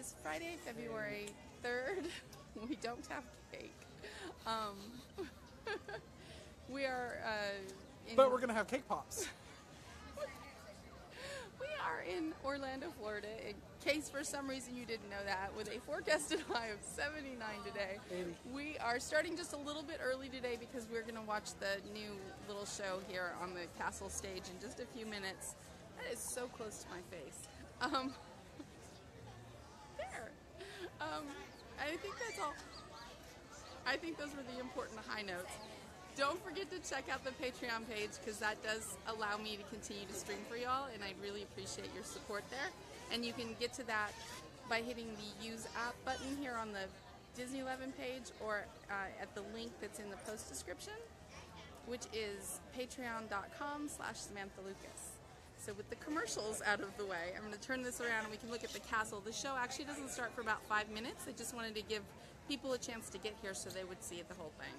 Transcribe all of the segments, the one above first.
is Friday, February 3rd. We don't have cake. We are but we're going to have cake pops. We are in Orlando, Florida, in case for some reason you didn't know that, with a forecasted high of 79 today. 80. We are starting just a little bit early today because we're going to watch the new little show here on the castle stage in just a few minutes. That is so close to my face. There. I think that's all. I think those were the important high notes. Don't forget to check out the Patreon page because that does allow me to continue to stream for y'all, and I'd really appreciate your support there. And you can get to that by hitting the Use App button here on the Disney 11 page or at the link that's in the post description, which is patreon.com/Samantha Lucas. So with the commercials out of the way, I'm going to turn this around and we can look at the castle. The show actually doesn't start for about 5 minutes. I just wanted to give people a chance to get here so they would see the whole thing.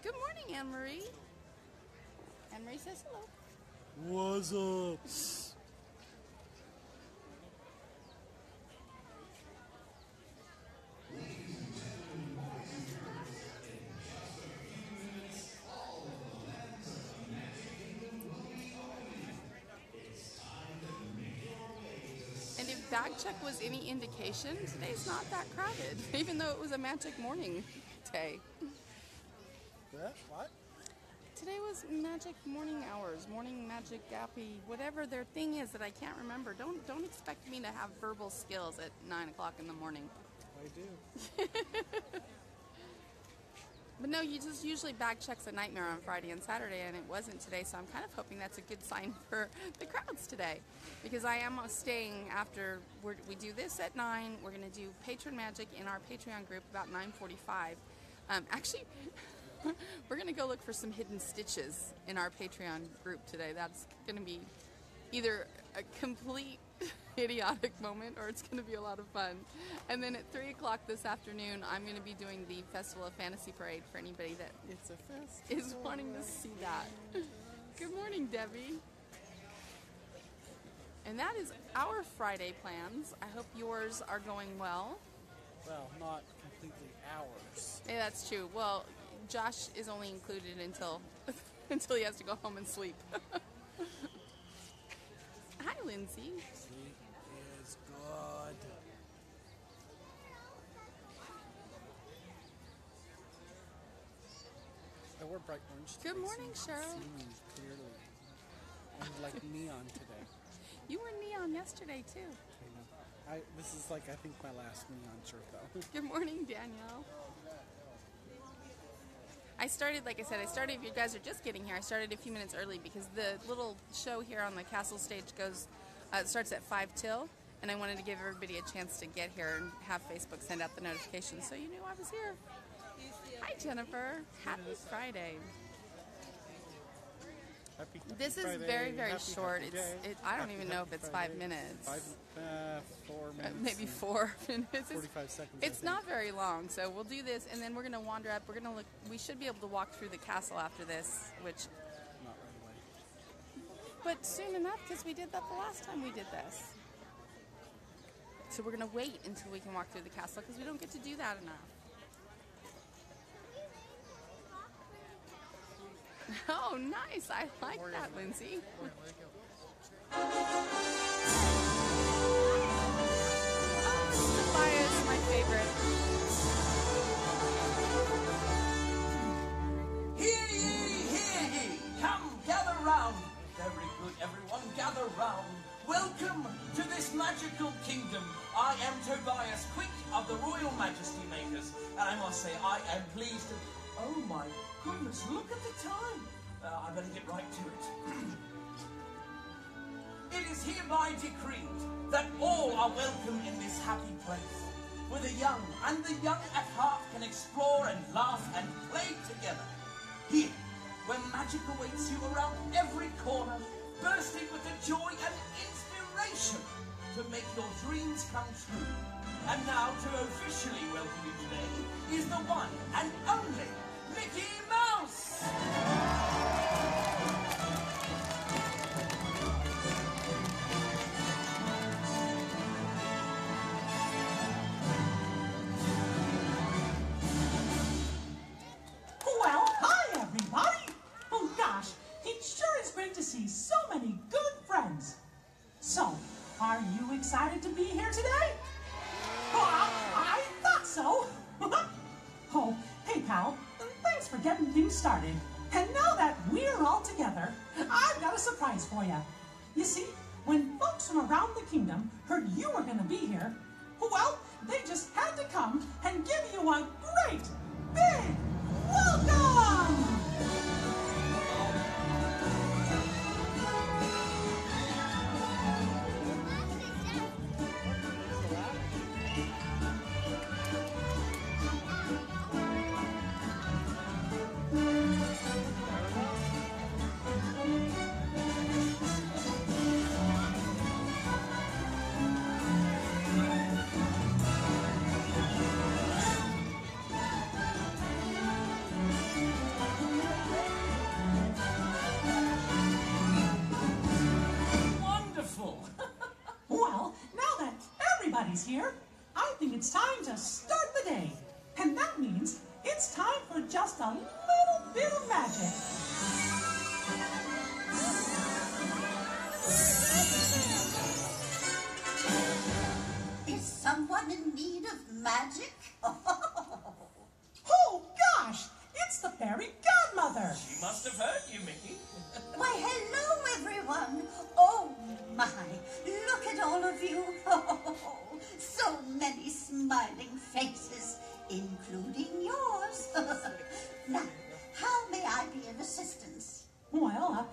Good morning, Anne-Marie. Anne-Marie says hello. What's up? And if bag check was any indication, today's not that crowded, even though it was a magic morning day. What? Today was magic morning hours, morning magic gappy, whatever their thing is that I can't remember. Don't expect me to have verbal skills at 9 o'clock in the morning. I do. But no, you just usually bag check's a nightmare on Friday and Saturday, and it wasn't today, so I'm kind of hoping that's a good sign for the crowds today. Because I am staying after we do this at 9. We're going to do Patron Magic in our Patreon group about 9:45. Actually, we're going to go look for some hidden stitches in our Patreon group today. That's going to be either a complete idiotic moment or it's going to be a lot of fun. And then at 3 o'clock this afternoon, I'm going to be doing the Festival of Fantasy Parade for anybody that is wanting to see that. Good morning, Debbie. And that is our Friday plans. I hope yours are going well. Well, not completely ours. Yeah, that's true. Well, Josh is only included until he has to go home and sleep. Hi, Lindsay. Sleep is good. I wore bright orange today. Good morning, Cheryl. Clearly. I'm like neon today. You were neon yesterday, too. I know. This is like, I think, my last neon shirt, though. Good morning, Danielle. I started, like I said, if you guys are just getting here, I started a few minutes early because the little show here on the castle stage starts at 5 till, and I wanted to give everybody a chance to get here and have Facebook send out the notifications so you knew I was here. Hi, Jennifer. Happy Friday. This is very, very short. I don't even know if it's 5 minutes. 4 minutes. Maybe 4 minutes. 45 seconds. It's not very long, so we'll do this, and then we're going to wander up. We're going to look. We should be able to walk through the castle after this, which. Not right away. But soon enough, because we did that the last time we did this. So we're going to wait until we can walk through the castle, because we don't get to do that enough. Oh, nice. I like that, Lindsay. Oh, Tobias, my favorite. Hear ye, hear ye. Come, gather round. Very good, everyone, gather round. Welcome to this magical kingdom. I am Tobias Quick of the Royal Majesty Makers, and I must say I am pleased to... Oh my goodness, look at the time. I better get right to it. It is hereby decreed that all are welcome in this happy place, where the young and the young at heart can explore and laugh and play together. Here, where magic awaits you around every corner, bursting with the joy and inspiration to make your dreams come true. And now, to officially welcome you today, is the one and only Mickey Mouse! things started. And now that we're all together, I've got a surprise for you. You see, when folks from around the kingdom heard you were going to be here, well, they just had to come and give you a great, big welcome! Here, I think it's time to start the day. And that means it's time for just a little bit of magic. Is someone in need of magic? Oh, gosh! It's the fairy godmother! She must have heard you, Mickey. Why, hello, everyone. Oh, my. Look at all of you. Oh, so many smiling faces, including yours. Now, how may I be of assistance? Well,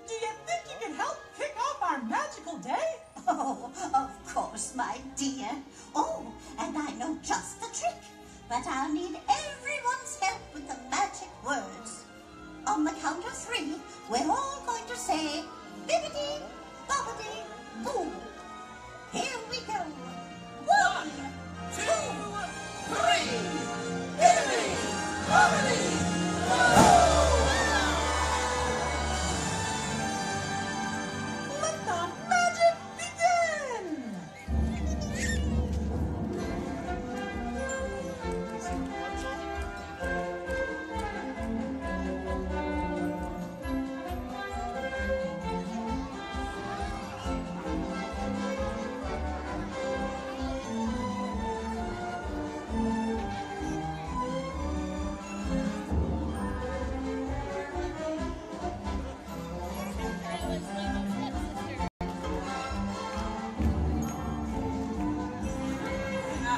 do you think you can help kick off our magical day? Oh, of course, my dear. Oh, and I know just the trick. But I'll need everyone's help with the magic words. On the count of 3, we're all going to say bibbidi, bobbidi, boo. Here we go. 1, 2, 3. Bibbidi, bobbidi, boo. Let the magic begin!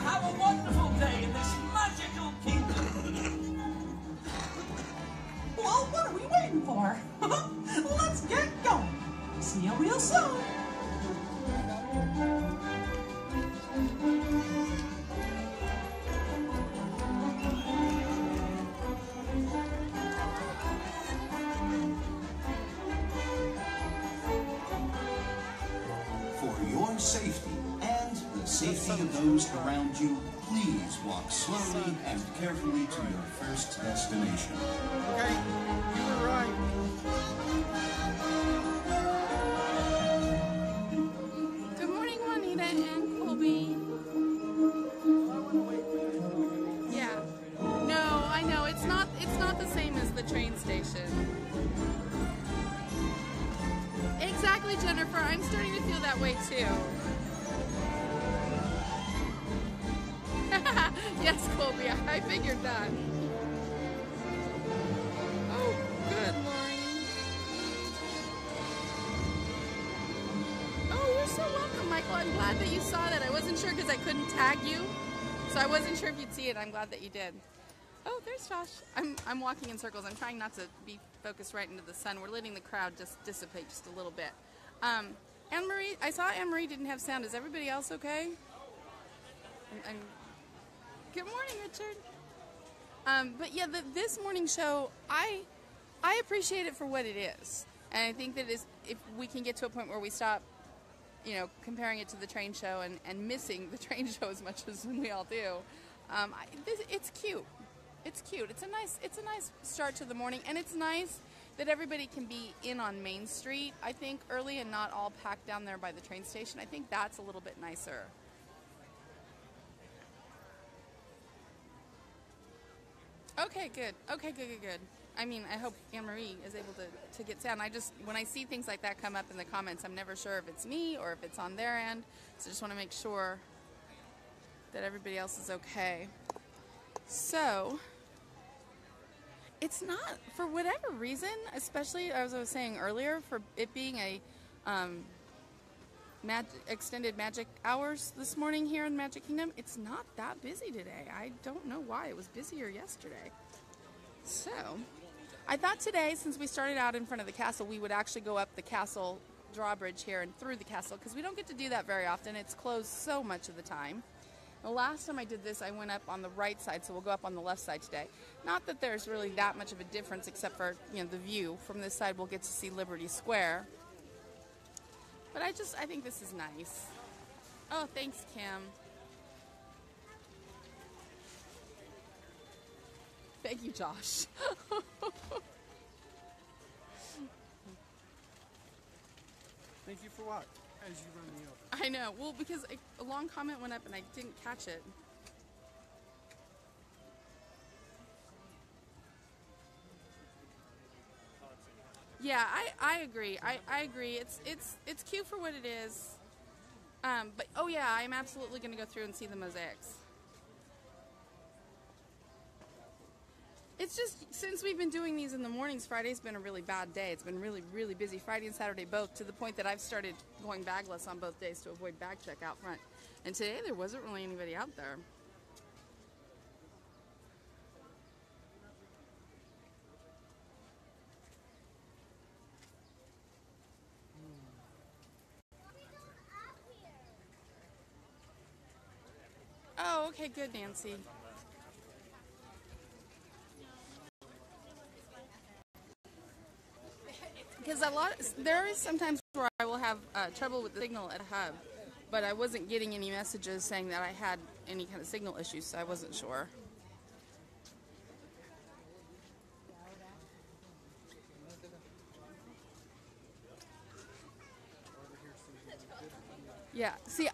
Have a wonderful day in this magical kingdom. Well, what are we waiting for? Let's get going. See you real soon. For your safety and the safety of those around you, please walk slowly and carefully to your first destination. Okay, you were right. Good morning, Juanita and Colby. Yeah. No, I know it's not the same as the train station. Exactly, Jennifer. I'm starting to feel that way too. Yes, Colby. I figured that. Oh, good, Lori. Oh, you're so welcome, Michael. I'm glad that you saw that. I wasn't sure because I couldn't tag you, so I wasn't sure if you'd see it. I'm glad that you did. Oh, there's Josh. I'm walking in circles. I'm trying not to be focused right into the sun. We're letting the crowd just dissipate just a little bit. Anne-Marie, I saw Anne-Marie didn't have sound. Is everybody else okay? Good morning, Richard. But yeah, this morning show, I appreciate it for what it is. And I think that if we can get to a point where we stop, comparing it to the train show and missing the train show as much as we all do, it's cute. It's cute. It's a nice start to the morning, and it's nice that everybody can be in on Main Street, I think, early and not all packed down there by the train station. I think that's a little bit nicer. Okay, good. I mean, I hope Anne-Marie is able to get sound. When I see things like that come up in the comments, I'm never sure if it's me or if it's on their end. So I just want to make sure that everybody else is okay. So, It's not, for whatever reason, especially as I was saying earlier, for it being a extended magic hours this morning here in Magic Kingdom, it's not that busy today. I don't know why. It was busier yesterday. So, I thought today, since we started out in front of the castle, we would actually go up the castle drawbridge here and through the castle, because we don't get to do that very often. It's closed so much of the time. The last time I did this, I went up on the right side, so we'll go up on the left side today. Not that there's really that much of a difference, except for, you know, the view. From this side, we'll get to see Liberty Square. But I think this is nice. Oh, thanks, Kim. Thank you, Josh. Thank you for what? As you run me over. I know. Well, because a long comment went up and I didn't catch it. Yeah, I agree. I agree. It's cute for what it is. But oh yeah, I'm absolutely going to go through and see the mosaics. It's just, since we've been doing these in the mornings, Friday's been a really bad day. It's been really, really busy, Friday and Saturday both, to the point that I've started going bagless on both days to avoid bag check out front. And today there wasn't really anybody out there. Oh, okay, good, Nancy. Because there is sometimes where I will have trouble with the signal at Hub, but I wasn't getting any messages saying that I had any kind of signal issues, so I wasn't sure. Yeah, see,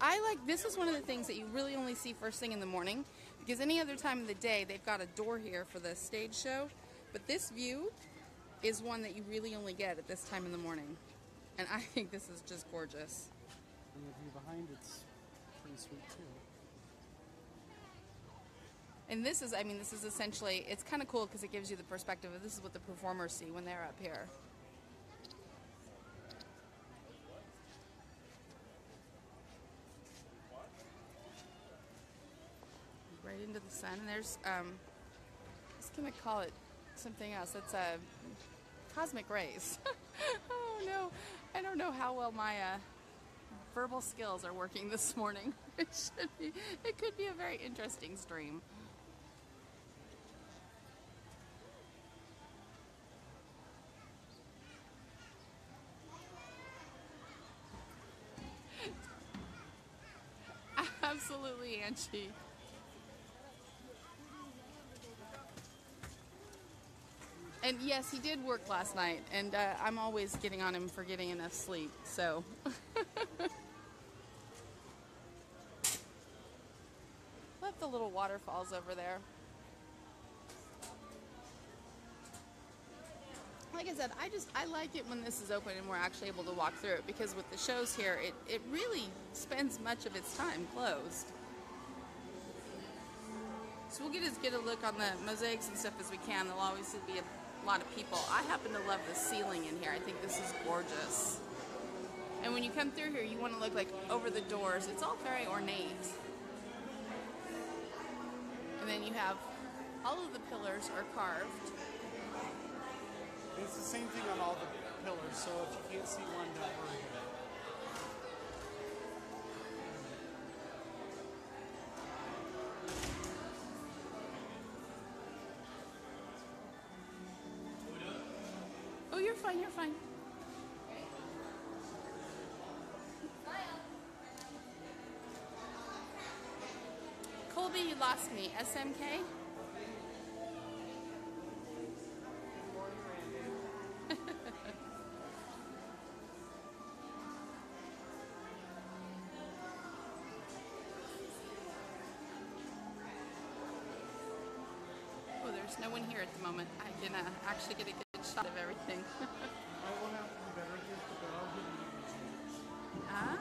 this is one of the things that you really only see first thing in the morning, because any other time of the day, they've got a door here for the stage show, but this view is one that you really only get at this time in the morning. And I think this is just gorgeous. And the view behind it's pretty sweet too. And this is essentially, it's kind of cool because it gives you the perspective of this is what the performers see when they're up here. Right into the sun. And there's, I was going to call it something else. It's cosmic rays. Oh no, I don't know how well my verbal skills are working this morning. It could be a very interesting stream. Absolutely, Angie. And yes, he did work last night, and I'm always getting on him for getting enough sleep, so. Love the little waterfalls over there. Like I said, I like it when this is open and we're actually able to walk through it, because with the shows here, it really spends much of its time closed. So we'll get a look on the mosaics and stuff as we can. There'll always be a lot of people. I happen to love the ceiling in here. I think this is gorgeous. And when you come through here, you want to look like over the doors. It's all very ornate. And then you have all of the pillars are carved. It's the same thing on all the pillars, so if you can't see one, don't worry. Oh, you're fine, you're fine. Colby, you lost me. SMK? Oh, there's no one here at the moment. I can actually get a good shot of everything. I will have to be better at this, but I'll give you the chance. Ah.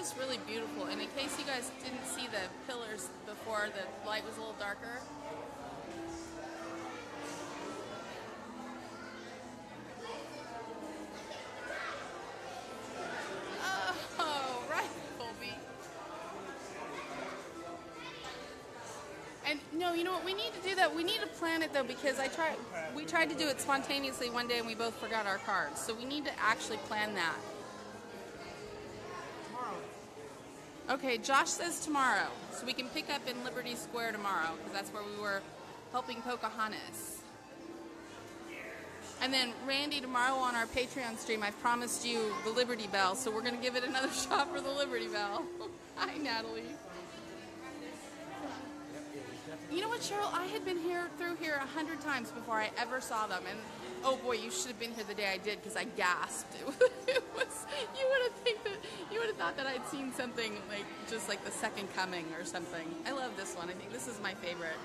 just really beautiful. And in case you guys didn't see the pillars before, the light was a little darker. Oh, right, Colby. And no, you know what? We need to do that. We need to plan it though, because we tried to do it spontaneously one day and we both forgot our cards. So we need to actually plan that. Okay, Josh says tomorrow, so we can pick up in Liberty Square tomorrow, because that's where we were helping Pocahontas. And then Randy, tomorrow on our Patreon stream, I've promised you the Liberty Bell, so we're going to give it another shot for the Liberty Bell. Hi, Natalie. You know what, Cheryl? I had been through here 100 times before I ever saw them, and oh boy, you should have been here the day I did, because I gasped. It was, you would have thought that I'd seen something like just like the second coming or something. I love this one. I think this is my favorite.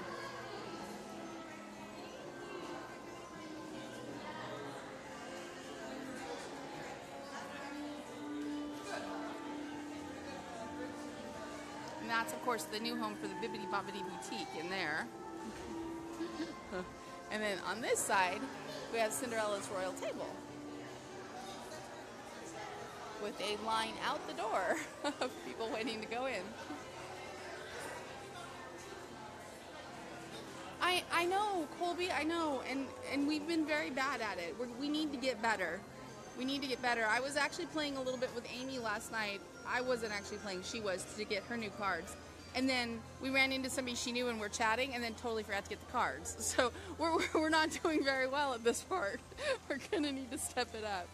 And that's, of course, the new home for the Bibbidi Bobbidi Boutique in there. And then on this side, we have Cinderella's Royal Table, with a line out the door of people waiting to go in. I know, Colby, I know, and we've been very bad at it. We need to get better. We need to get better. I was actually playing a little bit with Amy last night. I wasn't actually playing, she was, to get her new cards. And then we ran into somebody she knew and we're chatting, and then totally forgot to get the cards. So we're not doing very well at this part. We're gonna need to step it up.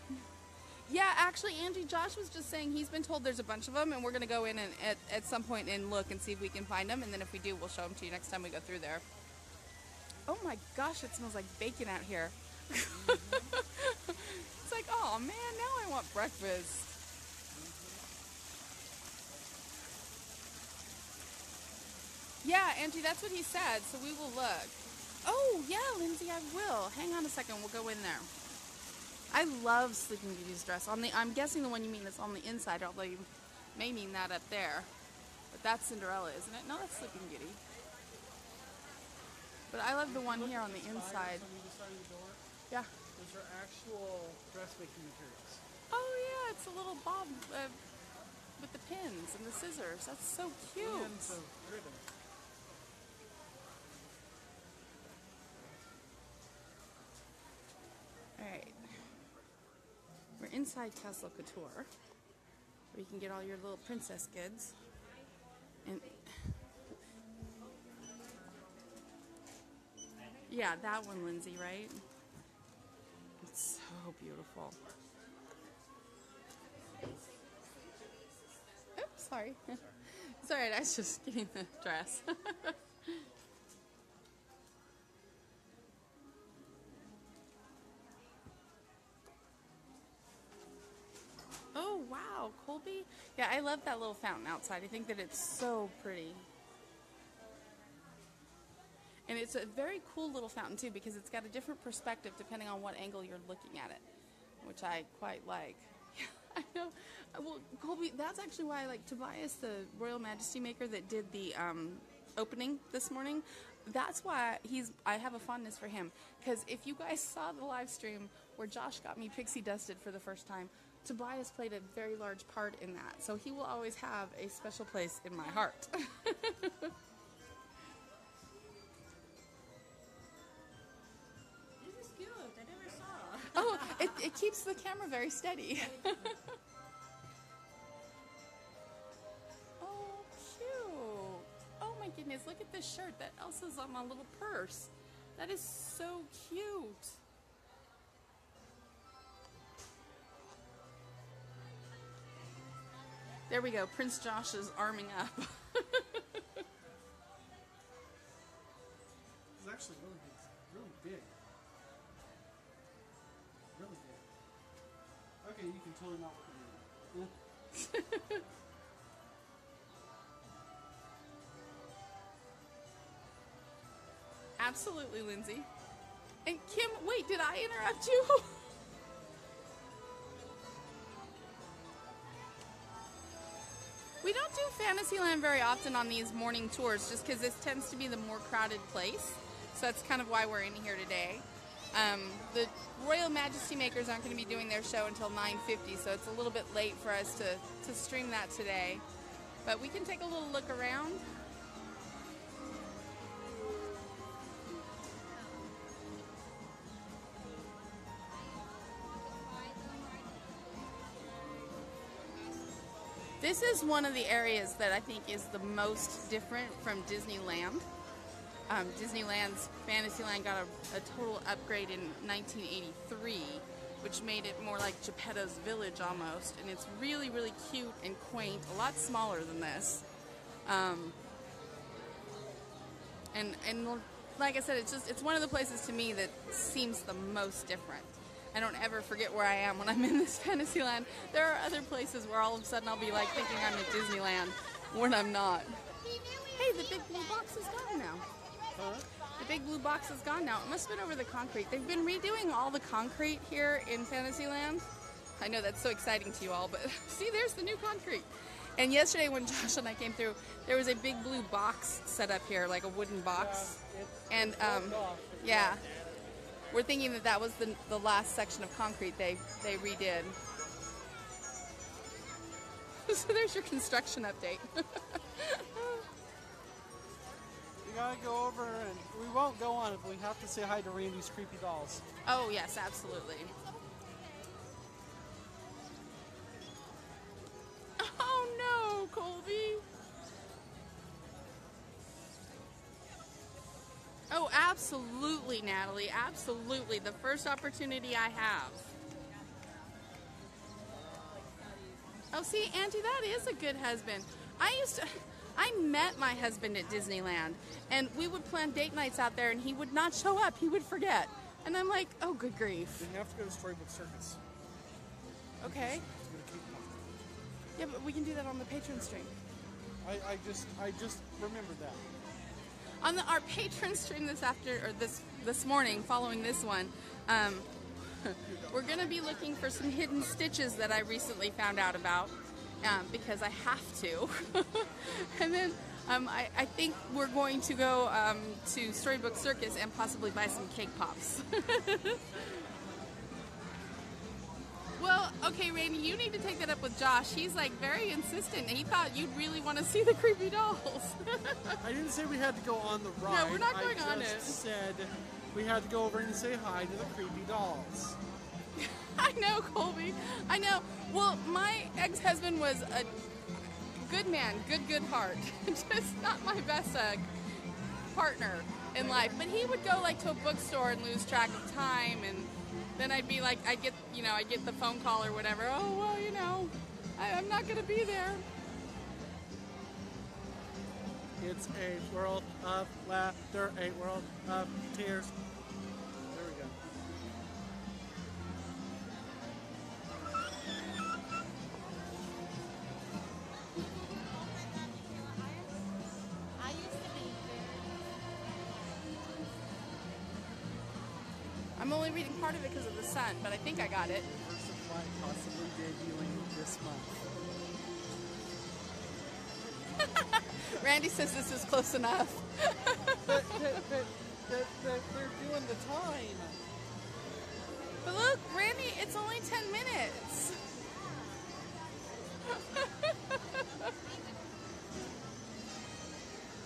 Yeah, actually, Angie, Josh was just saying he's been told there's a bunch of them, and we're gonna go in and at some point and look and see if we can find them. And then if we do, we'll show them to you next time we go through there. Oh my gosh, it smells like bacon out here. It's like, oh man, now I want breakfast. Yeah, Angie, that's what he said, so we will look. Oh, yeah, Lindsay, I will. Hang on a second, we'll go in there. I love Sleeping Beauty's dress. I'm guessing the one you mean is on the inside, although you may mean that up there. But that's Cinderella, isn't it? No, that's Sleeping Beauty. But I love the one here on the inside. On either side of the door, Yeah. those are actual dressmaking materials. Oh, yeah, it's a little bob with the pins and the scissors. That's so cute. And so ribbon. Alright, we're inside Castle Couture, where you can get all your little princess goods. And yeah, that one, Lindsay, right? It's so beautiful. Oops, sorry. It's alright, I was just getting the dress. Oh, wow, Colby. Yeah, I love that little fountain outside. I think that it's so pretty. And it's a very cool little fountain, too, because it's got a different perspective depending on what angle you're looking at it, which I quite like. Yeah, I know. Well, Colby, that's actually why I like Tobias, the Royal Majesty Maker that did the opening this morning. That's why I have a fondness for him. Because if you guys saw the live stream where Josh got me pixie dusted for the first time, Tobias played a very large part in that, so he will always have a special place in my heart. This is cute. I never saw. Oh, it keeps the camera very steady. Oh, cute. Oh my goodness, look at this shirt. That Elsa's on my little purse. That is so cute. There we go. Prince Josh is arming up. It's actually really big. Really big. Okay, you can totally not look at me. Absolutely, Lindsay. And Kim, wait, did I interrupt you? Fantasyland very often on these morning tours just because this tends to be the more crowded place. So that's kind of why we're in here today. The Royal Majesty Makers aren't going to be doing their show until 9:50, so it's a little bit late for us to stream that today. But we can take a little look around. This is one of the areas that I think is the most different from Disneyland. Disneyland's Fantasyland got a total upgrade in 1983, which made it more like Geppetto's Village almost, and it's really, really cute and quaint, a lot smaller than this. And like I said, it's one of the places to me that seems the most different. I don't ever forget where I am when I'm in this Fantasyland. There are other places where all of a sudden I'll be like thinking I'm at Disneyland when I'm not. Hey, the big blue box is gone now. Huh? The big blue box is gone now. It must have been over the concrete. They've been redoing all the concrete here in Fantasyland. I know that's so exciting to you all, but see, there's the new concrete. And yesterday when Josh and I came through, there was a big blue box set up here, like a wooden box. And yeah. We're thinking that was the last section of concrete they redid. So there's your construction update. We gotta go over, and we won't go on it, but we have to say hi to Randy's creepy dolls. Oh yes, absolutely. Oh no, Colby. Oh, absolutely, Natalie. Absolutely. The first opportunity I have. Oh, see, Auntie, that is a good husband. I met my husband at Disneyland, and we would plan date nights out there, and he would not show up. He would forget. And I'm like, oh, good grief. Then you have to go to Storybook Circus. Okay. Yeah, but we can do that on the Patreon stream. I just remembered that. On our Patreon stream this morning, following this one, we're going to be looking for some hidden stitches that I recently found out about, because I have to. And then I think we're going to go to Storybook Circus and possibly buy some cake pops. Well, okay, Randy, you need to take that up with Josh. He's like very insistent. He thought you'd really want to see the creepy dolls. I didn't say we had to go on the ride. No, we're not going on it. I just said we had to go over and say hi to the creepy dolls. I know, Colby. I know. Well, my ex-husband was a good man, good heart. Just not my best partner in life. But he would go like to a bookstore and lose track of time, and then I'd be like, I'd get the phone call or whatever. Oh, well, I'm not going to be there. It's a world of laughter, a world of tears. There we go. I'm only reading part of it because of the sun, but I think I got it. First Supply possibly debuting this month. Randy says this is close enough. but they're doing the time. But look, Randy, it's only 10 minutes.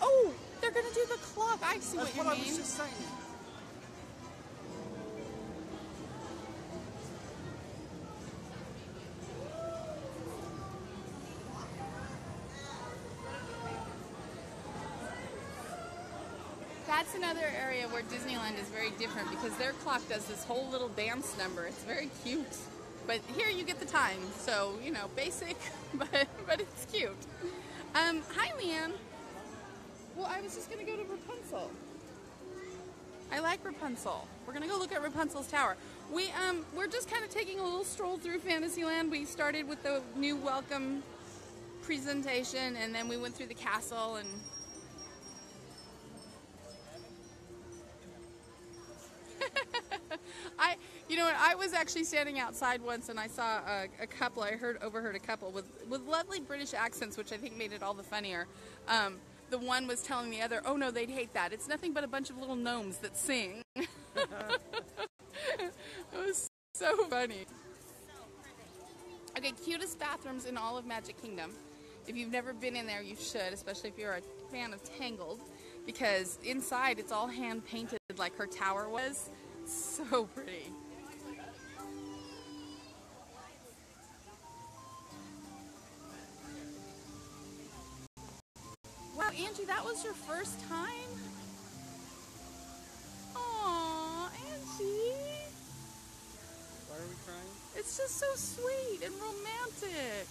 Oh, they're going to do the clock. I see That's what what you I mean. was just saying. That's another area where Disneyland is very different because their clock does this whole little dance number. It's very cute. But here you get the time. So, basic, but it's cute. Hi, Leanne. Well, I was just going to go to Rapunzel. I like Rapunzel. We're going to go look at Rapunzel's tower. We're just kind of taking a little stroll through Fantasyland. We started with the new welcome presentation, and then we went through the castle and... You know what? I was actually standing outside once, and I saw a couple. I overheard a couple with lovely British accents, which I think made it all the funnier. The one was telling the other, "Oh no, they'd hate that. It's nothing but a bunch of little gnomes that sing." It was so funny. Okay, cutest bathrooms in all of Magic Kingdom. If you've never been in there, you should, especially if you're a fan of Tangled, because inside it's all hand painted like her tower was. So pretty. Wow, Angie, that was your first time? Aww, Angie. Why are we crying? It's just so sweet and romantic.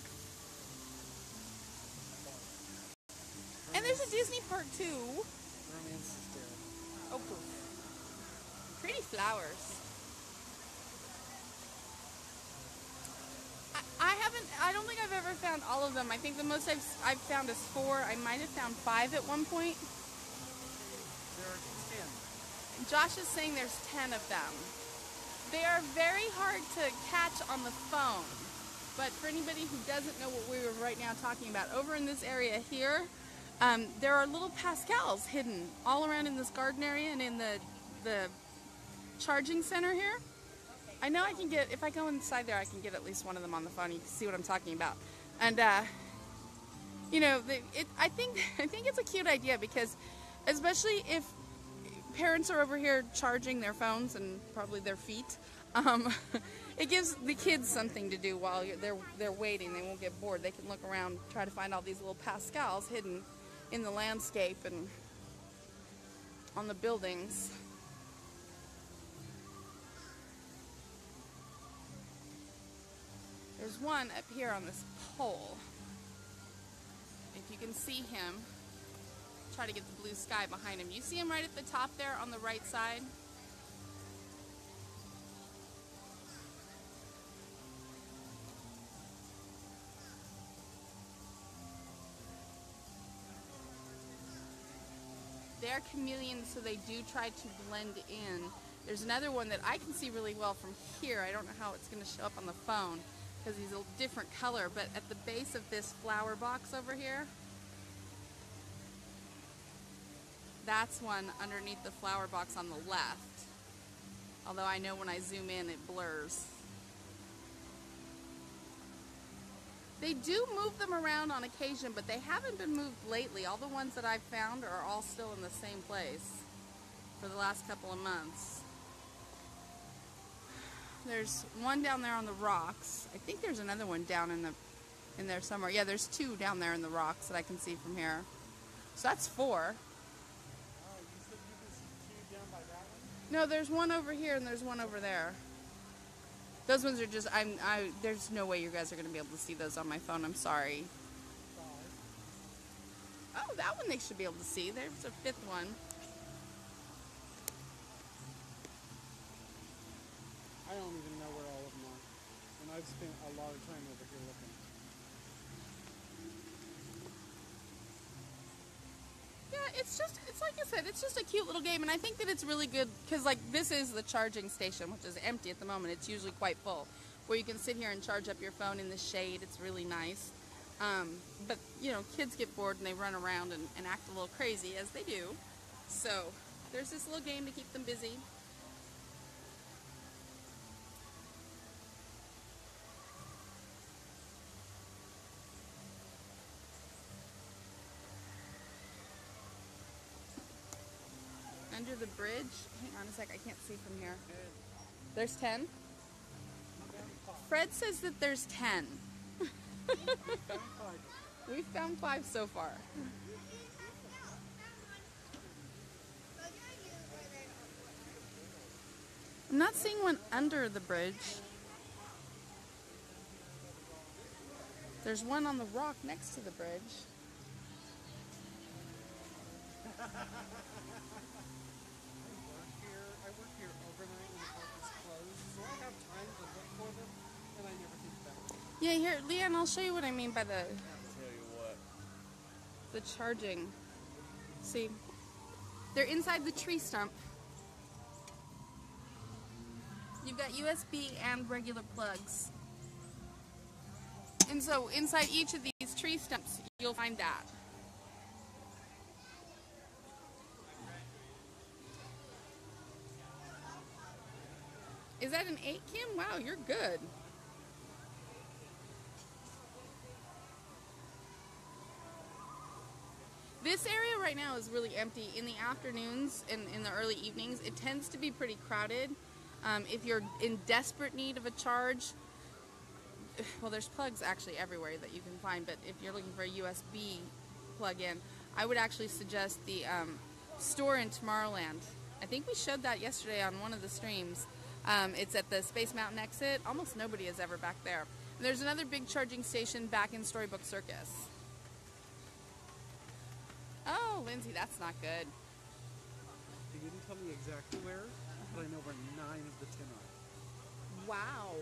And there's a Disney park too. Romance is dead. Oh, poof. Pretty flowers. I don't think I've ever found all of them. I think the most I've found is 4. I might have found 5 at one point. There are 10. Josh is saying there's 10 of them. They are very hard to catch on the phone. But for anybody who doesn't know what we were right now talking about, over in this area here, there are little Pascals hidden all around in this garden area and in the charging center here. I know I can get, if I go inside there, I can get at least one of them on the phone. You can see what I'm talking about. And, you know, I think it's a cute idea because, especially if parents are over here charging their phones and probably their feet, it gives the kids something to do while they're waiting. They won't get bored. They can look around, try to find all these little Pascals hidden in the landscape and on the buildings. There's one up here on this pole. If you can see him, try to get the blue sky behind him. You see him right at the top there on the right side? They're chameleons, so they do try to blend in. There's another one that I can see really well from here. I don't know how it's going to show up on the phone because he's a different color, but at the base of this flower box over here, that's one underneath the flower box on the left. Although I know when I zoom in, it blurs. They do move them around on occasion, but they haven't been moved lately. All the ones that I've found are all still in the same place for the last couple of months. There's one down there on the rocks. I think there's another one down in there somewhere. Yeah, there's 2 down there in the rocks that I can see from here. So that's 4. Oh, you said you can see 2 down by that one? No, there's one over here and there's one over there. Those ones are just, there's no way you guys are going to be able to see those on my phone. I'm sorry. 5. Oh, that one they should be able to see. There's a 5th one. I don't even know where all of them are. And I've spent a lot of time over here looking. Yeah, it's like I said, it's just a cute little game, and I think that it's really good because, like, this is the charging station, which is empty at the moment. It's usually quite full, where you can sit here and charge up your phone in the shade. It's really nice. But, you know, kids get bored and they run around and act a little crazy, as they do. So there's this little game to keep them busy. Under the bridge, hang on a sec, I can't see from here. There's 10? Fred says that there's 10. We've found 5 so far. I'm not seeing one under the bridge. There's one on the rock next to the bridge. I work here overnight when the park is closed, so I have time to look for them, and I never think about it. Yeah, here, Leanne, I'll show you what I mean by the I'll tell you what. the charging. See, they're inside the tree stump. You've got USB and regular plugs. And so inside each of these tree stumps, you'll find that. Is that an 8, Kim? Wow, you're good. This area right now is really empty. In the afternoons and in the early evenings, it tends to be pretty crowded. If you're in desperate need of a charge, well, there's plugs actually everywhere that you can find, but if you're looking for a USB plug-in, I would actually suggest the store in Tomorrowland. I think we showed that yesterday on one of the streams. It's at the Space Mountain exit. Almost nobody is ever back there. And there's another big charging station back in Storybook Circus. Oh, Lindsay, that's not good. You didn't tell me exactly where, but I know where 9 of the 10 are. Wow.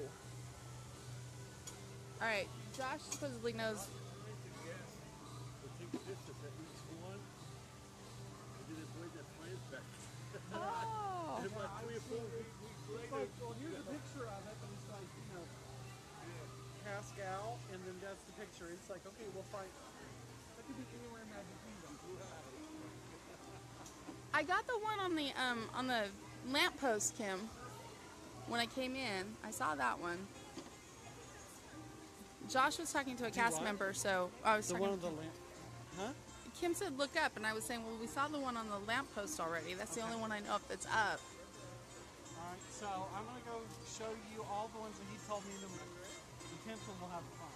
All right, Josh supposedly knows. Oh. Well, here's a picture of it, but it's like, you know, Pascal, and then that's the picture. It's like, okay, we'll find. That could be anywhere in Magic Kingdom. I got the one on the lamppost, Kim. When I came in, I saw that one. Josh was talking to a cast member, so I was the talking. one on the lamp. Huh? Kim said, "Look up," and I was saying, "Well, we saw the one on the lamppost already. That's the only one I know of that's up." All right, so I'm gonna go show you all the ones that he told me. The 10th one will have fun.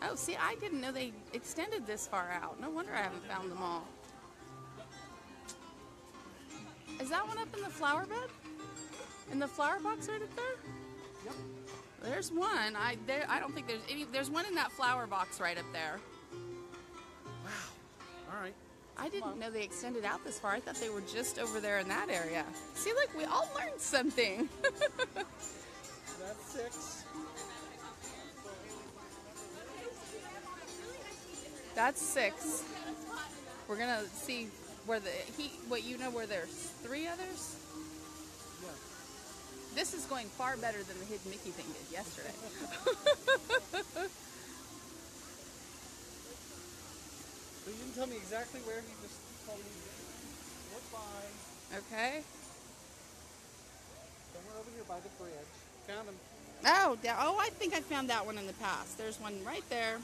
Oh, see, I didn't know they extended this far out. No wonder I haven't found them all. Is that one up in the flower bed? In the flower box right up there? Yep. There's one. I don't think there's any. There's one in that flower box right up there. Wow. All right. I didn't know they extended out this far. I thought they were just over there in that area. See, look, we all learned something. That's 6. That's 6. We're gonna see where where there's 3 others. Yeah. This is going far better than the Hidden Mickey thing did yesterday. But you didn't tell me exactly where. He just told me look by. Okay. Somewhere over here by the bridge. Found him. Oh, I think I found that one in the past. There's one right there.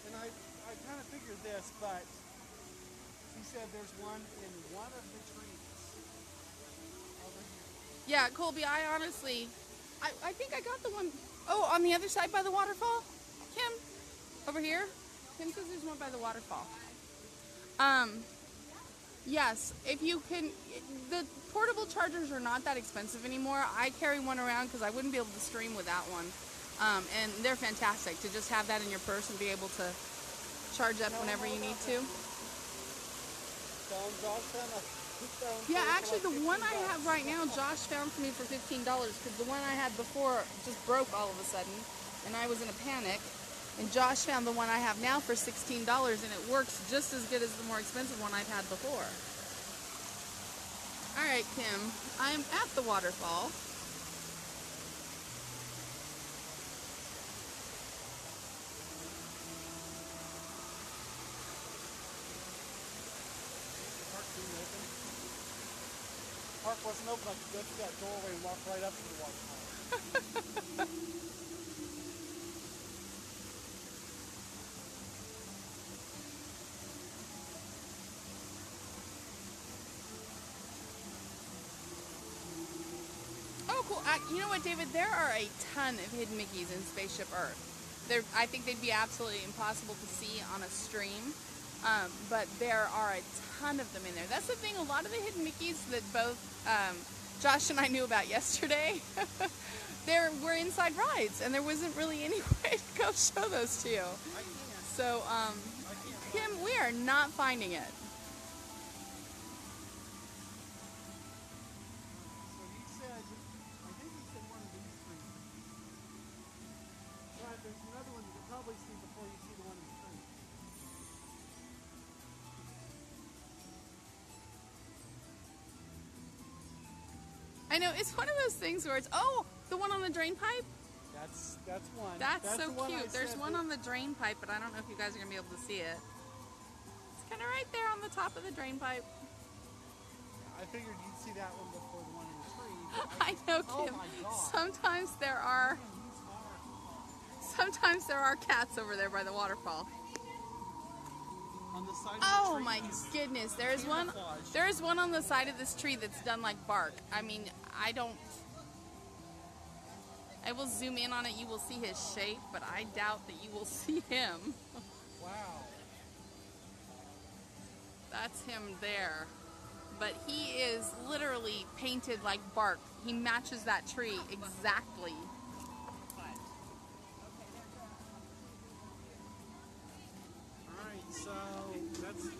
And I kind of figured this, but he said there's one in one of the trees over here. Yeah, Colby, I honestly, I think I got the one, oh, on the other side by the waterfall? Kim, over here? Kim says there's one by the waterfall. Yes, if you can, the portable chargers are not that expensive anymore. I carry one around because I wouldn't be able to stream without one. And they're fantastic to just have that in your purse and be able to charge up whenever you need to. Yeah, actually the one I have right now, Josh found for me for $15 because the one I had before just broke all of a sudden and I was in a panic. And Josh found the one I have now for $16 and it works just as good as the more expensive one I've had before. All right, Kim, I'm at the waterfall. Park wasn't open. I could go through that doorway and walk right up to the waterfall. Oh, cool. You know what, David? There are a ton of hidden Mickeys in Spaceship Earth. I think they'd be absolutely impossible to see on a stream. But there are a ton of them in there. That's the thing, a lot of the hidden Mickeys that both Josh and I knew about yesterday, were inside rides, and there wasn't really any way to go show those to you. So, Kim, we are not finding it. So he said, I think he said one of these 3. But there's another one you can probably see before you see the one in the tree. I know, it's one of those things where it's, oh, the one on the drain pipe? That's one. That's so the one I cute. There's said one that- on the drain pipe, but I don't know if you guys are going to be able to see it. It's kind of right there on the top of the drain pipe. I figured you'd see that one before the one in the tree. but I know, Oh Kim. my God. Sometimes there are cats over there by the waterfall. On the side of Oh the tree, my he's goodness, there's one on the side of this tree that's done like bark. I mean, I will zoom in on it, you will see his shape, but I doubt that you will see him. Wow. That's him there. But he is literally painted like bark. He matches that tree exactly. Alright, so that's 9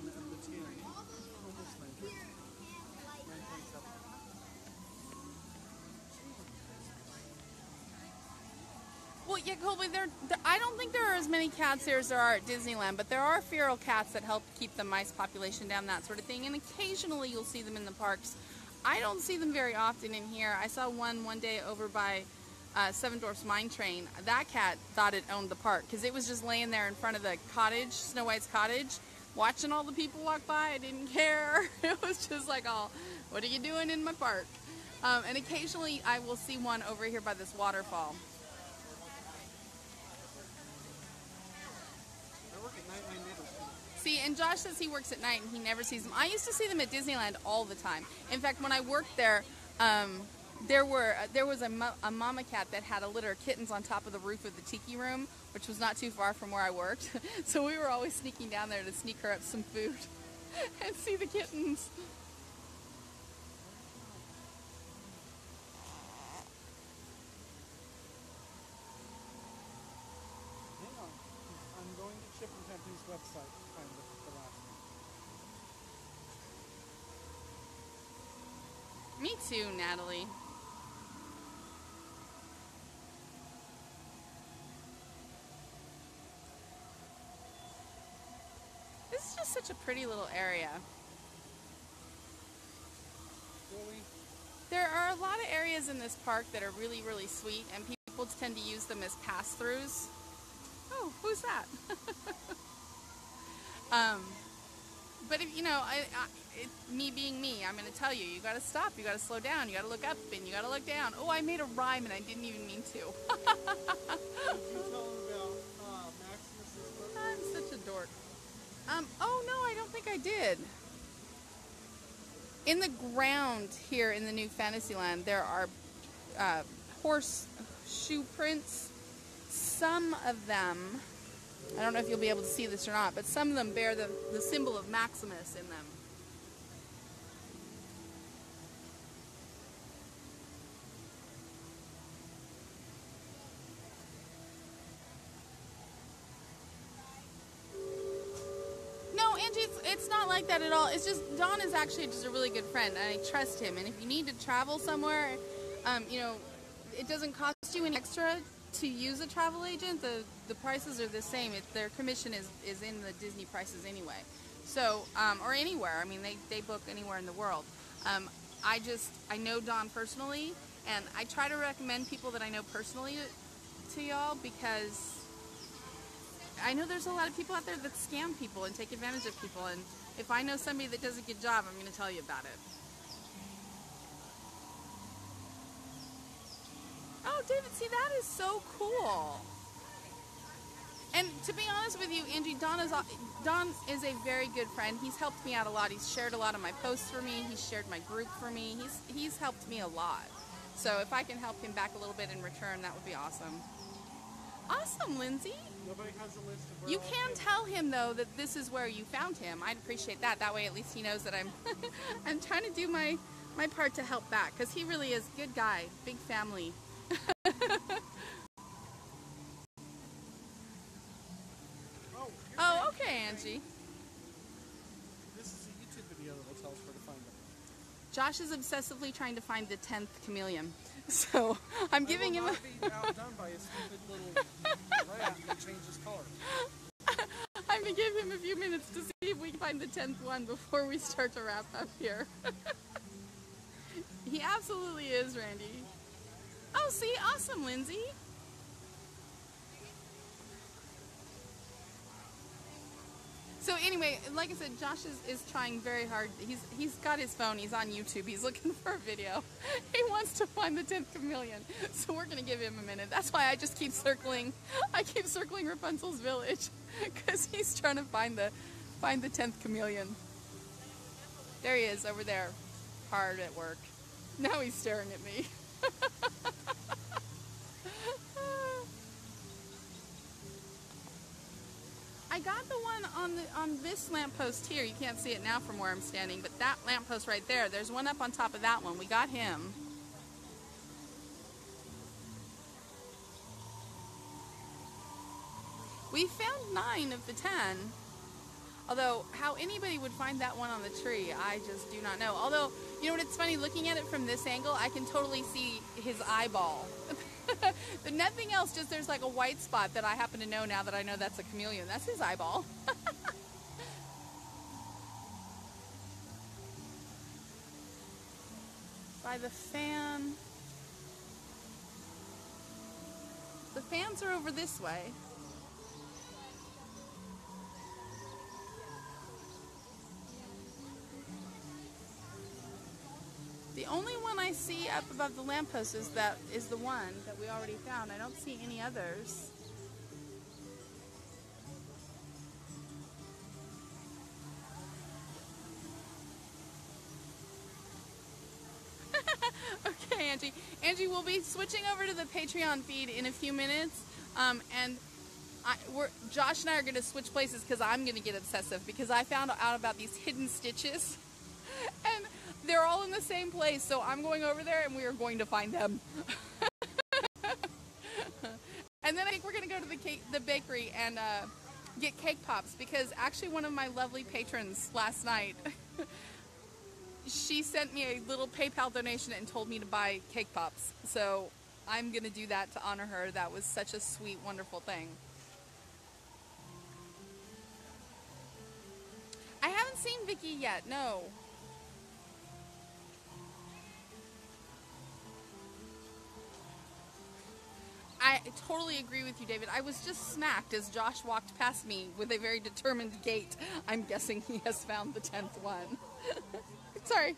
of the 10. Almost 9. 9.7. Well, yeah, Colby, I don't think there are as many cats here as there are at Disneyland, but there are feral cats that help keep the mice population down, that sort of thing, and occasionally you'll see them in the parks. I don't see them very often in here. I saw one day over by Seven Dwarfs Mine Train. That cat thought it owned the park because it was just laying there in front of the cottage, Snow White's cottage, watching all the people walk by. I didn't care. It was just like, oh, what are you doing in my park? And occasionally I will see one over here by this waterfall. I work at night, my neighbors do. See, and Josh says he works at night and he never sees them. I used to see them at Disneyland all the time. In fact, when I worked there, there was a mama cat that had a litter of kittens on top of the roof of the tiki room, which was not too far from where I worked. So we were always sneaking down there to sneak her up some food and see the kittens. Hang on. I'm going to Chip and Company's website to find the last one. Me too, Natalie. This is just such a pretty little area. Really? There are a lot of areas in this park that are really, really sweet, and people tend to use them as pass-throughs. Oh, who's that? But if, you know, me being me, I'm going to tell you, you got to stop, you got to slow down, you got to look up, and you got to look down. Oh, I made a rhyme, and I didn't even mean to. Did you tell them about Maximus's book? I'm such a dork. Oh no, I don't think I did. In the ground here in the new Fantasyland, there are horse shoe prints. Some of them, I don't know if you'll be able to see this or not, but some of them bear the symbol of Maximus in them. No, Angie, it's not like that at all. It's just, Don is actually just a really good friend, and I trust him. And if you need to travel somewhere, you know, it doesn't cost you any extra to use a travel agent. The prices are the same. Their commission is in the Disney prices anyway. So, or anywhere. I mean, they book anywhere in the world. I know Don personally, and I try to recommend people that I know personally to y'all, because I know there's a lot of people out there that scam people and take advantage of people, and if I know somebody that does a good job, I'm going to tell you about it. Oh, David, see, that is so cool. And to be honest with you, Angie, Don is a very good friend. He's helped me out a lot. He's shared a lot of my posts for me. He's shared my group for me. He's helped me a lot. So if I can help him back a little bit in return, that would be awesome. Awesome, Lindsay. Nobody has a list of where You all can the- tell him, though, that this is where you found him. I'd appreciate that. That way, at least he knows that I'm I'm trying to do my part to help back, because he really is a good guy, big family. Oh, okay, Angie. This is a YouTube video that will tell us where to find them. Josh is obsessively trying to find the 10th chameleon. So I'm giving him I will not be outdone by a stupid little rat that changes color. I'm going to give him a few minutes to see if we can find the 10th one before we start to wrap up here. He absolutely is, Randy. Oh, see? Awesome, Lindsay. So anyway, like I said, Josh is trying very hard. He's got his phone. He's on YouTube. He's looking for a video. He wants to find the 10th chameleon. So we're going to give him a minute. That's why I just keep circling. I keep circling Rapunzel's village because he's trying to find the 10th chameleon. There he is over there, hard at work. Now he's staring at me. I got the one on this lamppost here. You can't see it now from where I'm standing, but that lamppost right there, there's one up on top of that one. We got him. We found 9 of the 10. Although, how anybody would find that one on the tree, I just do not know. Although, you know what, it's funny, looking at it from this angle, I can totally see his eyeball. But nothing else, just there's like a white spot that I happen to know now that I know that's a chameleon. That's his eyeball. By the fan. The fans are over this way. The only one I see up above the lamppost is the one that we already found. I don't see any others. Okay, Angie. Angie, we'll be switching over to the Patreon feed in a few minutes, and Josh and I are going to switch places because I'm going to get obsessive because I found out about these hidden stitches, and they're all in the same place, so I'm going over there and we are going to find them. And then I think we're going to go to the bakery and get cake pops because actually one of my lovely patrons last night, she sent me a little PayPal donation and told me to buy cake pops. So I'm going to do that to honor her. That was such a sweet, wonderful thing. I haven't seen Vicky yet, no. I totally agree with you, David. I was just smacked as Josh walked past me with a very determined gait. I'm guessing he has found the 10th one. Sorry.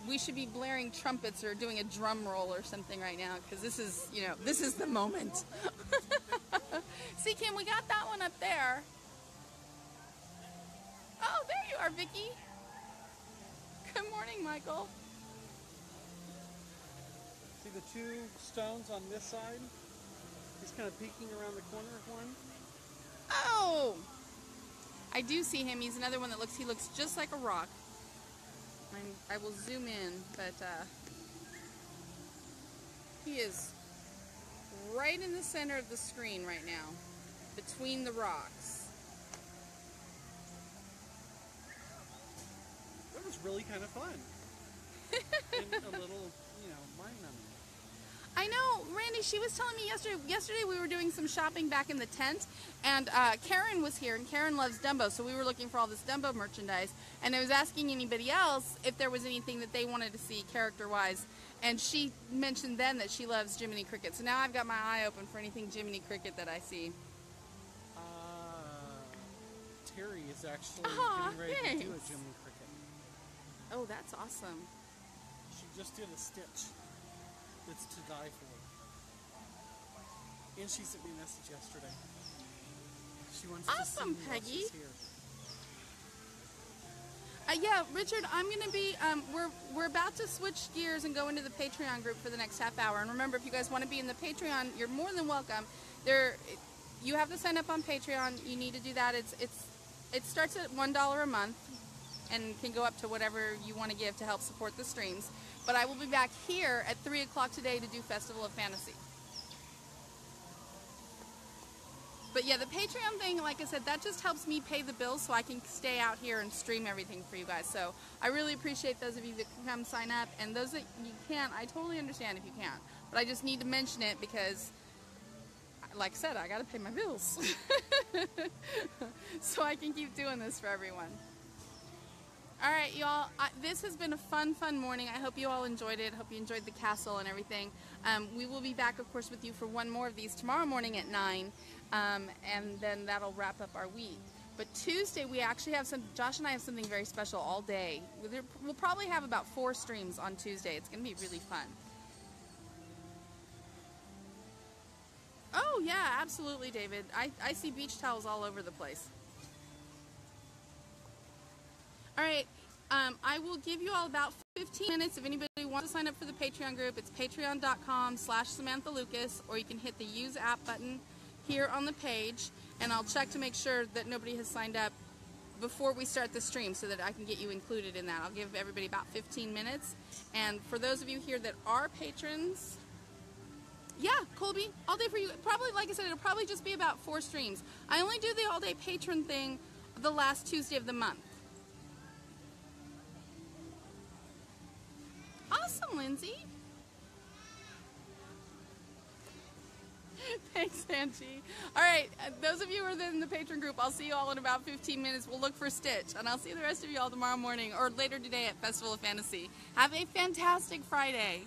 We should be blaring trumpets or doing a drum roll or something right now because this is, you know, this is the moment. See, Kim, we got that one up there. Oh, there you are, Vicky. Good morning, Michael. See the 2 stones on this side? He's kind of peeking around the corner of one. Oh! I do see him. He's another one that he looks just like a rock. I will zoom in, but he is right in the center of the screen right now, between the rocks. That was really kind of fun. And a little, you know, mind-numbing. I know, Randy, she was telling me yesterday we were doing some shopping back in the tent, and Karen was here, and Karen loves Dumbo, so we were looking for all this Dumbo merchandise, and I was asking anybody else if there was anything that they wanted to see character-wise, and she mentioned then that she loves Jiminy Cricket, so now I've got my eye open for anything Jiminy Cricket that I see. Terry is actually getting ready to do a Jiminy Cricket. Oh, that's awesome. She just did a stitch that's to die for. And she sent me a message yesterday. She wants to see me while she's here. Yeah, Richard, I'm going to be, we're about to switch gears and go into the Patreon group for the next half hour. And remember, if you guys want to be in the Patreon, you're more than welcome. You have to sign up on Patreon. You need to do that. It starts at $1 a month and can go up to whatever you want to give to help support the streams. But I will be back here at 3 o'clock today to do Festival of Fantasy. But yeah, the Patreon thing, like I said, that just helps me pay the bills so I can stay out here and stream everything for you guys. So I really appreciate those of you that can come sign up. And those that you can't, I totally understand if you can't. But I just need to mention it because like I said, I got to pay my bills. So I can keep doing this for everyone. All right, y'all, this has been a fun morning. I hope you all enjoyed it. Hope you enjoyed the castle and everything. We will be back, of course, with you for one more of these tomorrow morning at 9, and then that'll wrap up our week. But Tuesday, we actually have Josh and I have something very special all day. We'll probably have about 4 streams on Tuesday. It's going to be really fun. Oh, yeah, absolutely, David. I see beach towels all over the place. All right, I will give you all about 15 minutes if anybody wants to sign up for the Patreon group. It's patreon.com/Samantha Lucas, or you can hit the Use App button here on the page, and I'll check to make sure that nobody has signed up before we start the stream so that I can get you included in that. I'll give everybody about 15 minutes, and for those of you here that are patrons, yeah, Colby, all day for you. Probably, like I said, it'll probably just be about 4 streams. I only do the all-day patron thing the last Tuesday of the month. Awesome, Lindsay. Thanks, Angie. All right, those of you who are in the patron group, I'll see you all in about 15 minutes. We'll look for Stitch, and I'll see the rest of you all tomorrow morning or later today at Festival of Fantasy. Have a fantastic Friday.